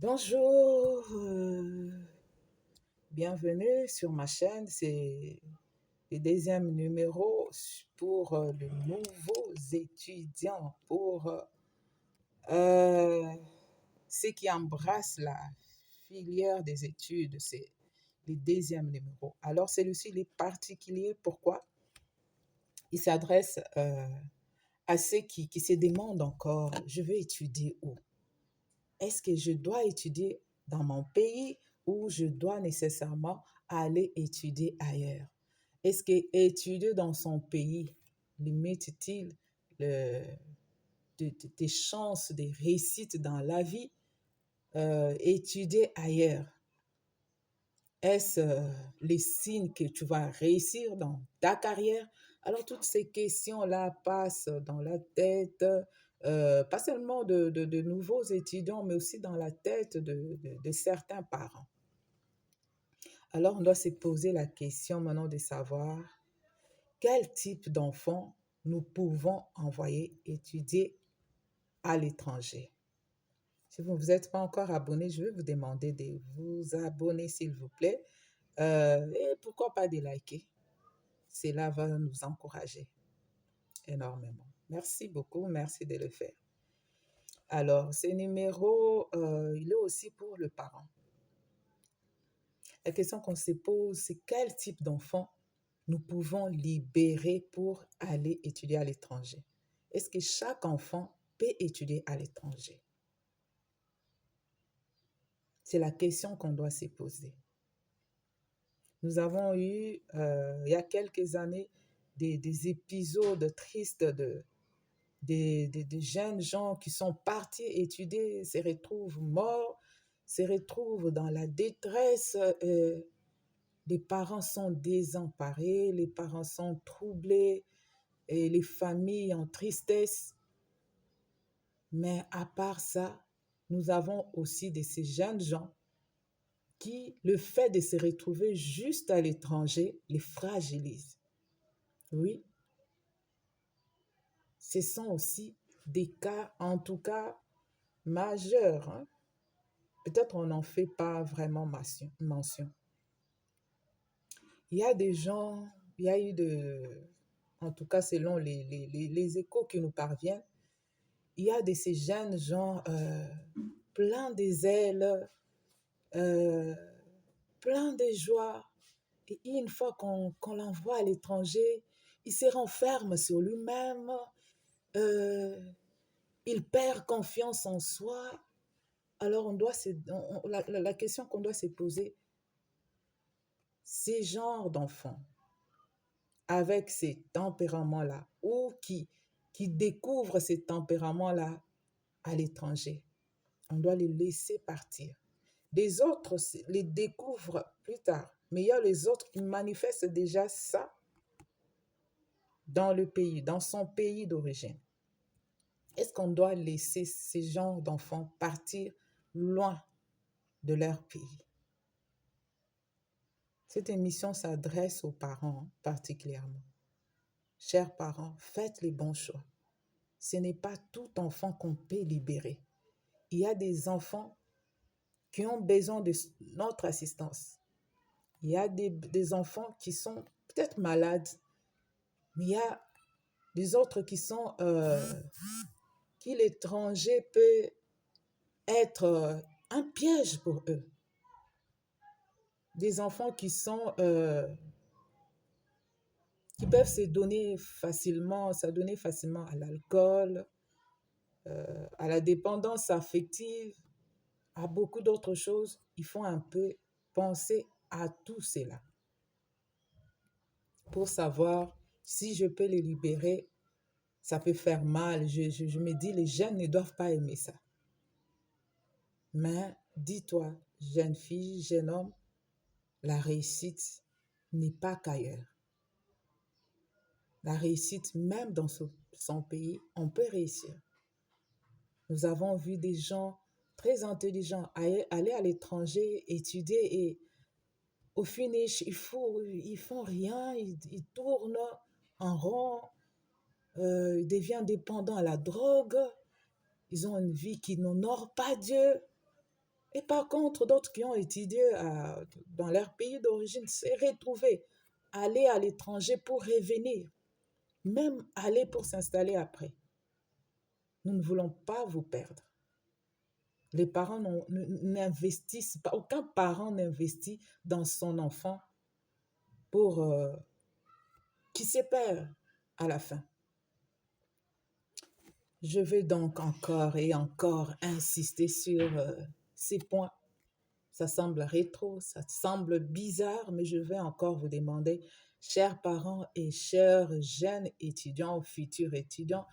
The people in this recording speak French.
Bonjour, bienvenue sur ma chaîne. C'est le deuxième numéro pour les nouveaux étudiants, pour euh, ceux qui embrassent la filière des études. C'est le deuxième numéro. Alors, celui-ci il est particulier. Pourquoi? Il s'adresse à ceux qui se demandent encore, je veux étudier où? Est-ce que je dois étudier dans mon pays ou je dois nécessairement aller étudier ailleurs? Est-ce que étudier dans son pays limite-t-il le, des chances de réussite dans la vie? Étudier ailleurs, est-ce les signes que tu vas réussir dans ta carrière? Alors, toutes ces questions-là passent dans la tête, pas seulement de nouveaux étudiants, mais aussi dans la tête de certains parents. Alors, on doit se poser la question maintenant de savoir quel type d'enfant nous pouvons envoyer étudier à l'étranger. Si vous ne vous êtes pas encore abonné, je vais vous demander de vous abonner, s'il vous plaît. Et pourquoi pas de liker? Cela va nous encourager énormément. Merci beaucoup, merci de le faire. Alors, ce numéro, il est aussi pour le parent. La question qu'on se pose, c'est quel type d'enfant nous pouvons libérer pour aller étudier à l'étranger? Est-ce que chaque enfant peut étudier à l'étranger? C'est la question qu'on doit se poser. Nous avons eu, il y a quelques années, des épisodes tristes de jeunes gens qui sont partis étudier, se retrouvent morts, se retrouvent dans la détresse. Les parents sont désemparés, les parents sont troublés, et les familles en tristesse. Mais à part ça, nous avons aussi de ces jeunes gens qui, le fait de se retrouver juste à l'étranger, les fragilise. Oui, ce sont aussi des cas, en tout cas, majeurs. Hein. Peut-être on n'en fait pas vraiment mention. Il y a des gens, il y a eu en tout cas selon les échos qui nous parviennent, il y a de ces jeunes gens pleins des ailes, euh, pleins de joie. Et une fois qu'on l'envoie à l'étranger, il se renferme sur lui-même, euh, il perd confiance en soi. Alors la question qu'on doit se poser, ces genres d'enfants, avec ces tempéraments-là, ou qui découvrent ces tempéraments-là à l'étranger, on doit les laisser partir. Les autres les découvrent plus tard, mais il y a les autres qui manifestent déjà ça dans le pays, dans son pays d'origine. Est-ce qu'on doit laisser ces genres d'enfants partir loin de leur pays? Cette émission s'adresse aux parents particulièrement. Chers parents, faites les bons choix. Ce n'est pas tout enfant qu'on peut libérer. Il y a des enfants qui ont besoin de notre assistance. Il y a des enfants qui sont peut-être malades, mais il y a des autres qui l'étranger peut être un piège pour eux. Des enfants qui peuvent s'adonner facilement à l'alcool, à la dépendance affective, à beaucoup d'autres choses. Il faut un peu penser à tout cela pour savoir si je peux les libérer. Ça peut faire mal. Je me dis, les jeunes ne doivent pas aimer ça. Mais dis-toi, jeune fille, jeune homme, la réussite n'est pas qu'ailleurs. La réussite, même dans son pays, on peut réussir. Nous avons vu des gens très intelligents aller à l'étranger, étudier et au finish, ils font rien, ils tournent en rond, ils deviennent dépendants à la drogue, ils ont une vie qui n'honore pas Dieu. Et par contre, d'autres qui ont étudié dans leur pays d'origine s'est retrouvé aller à l'étranger pour revenir, même aller pour s'installer après. Nous ne voulons pas vous perdre. Les parents n'investissent pas, aucun parent n'investit dans son enfant pour qu'il se perd à la fin. Je vais donc encore et encore insister sur ces points. Ça semble rétro, ça semble bizarre, mais je vais encore vous demander, chers parents et chers jeunes étudiants ou futurs étudiants,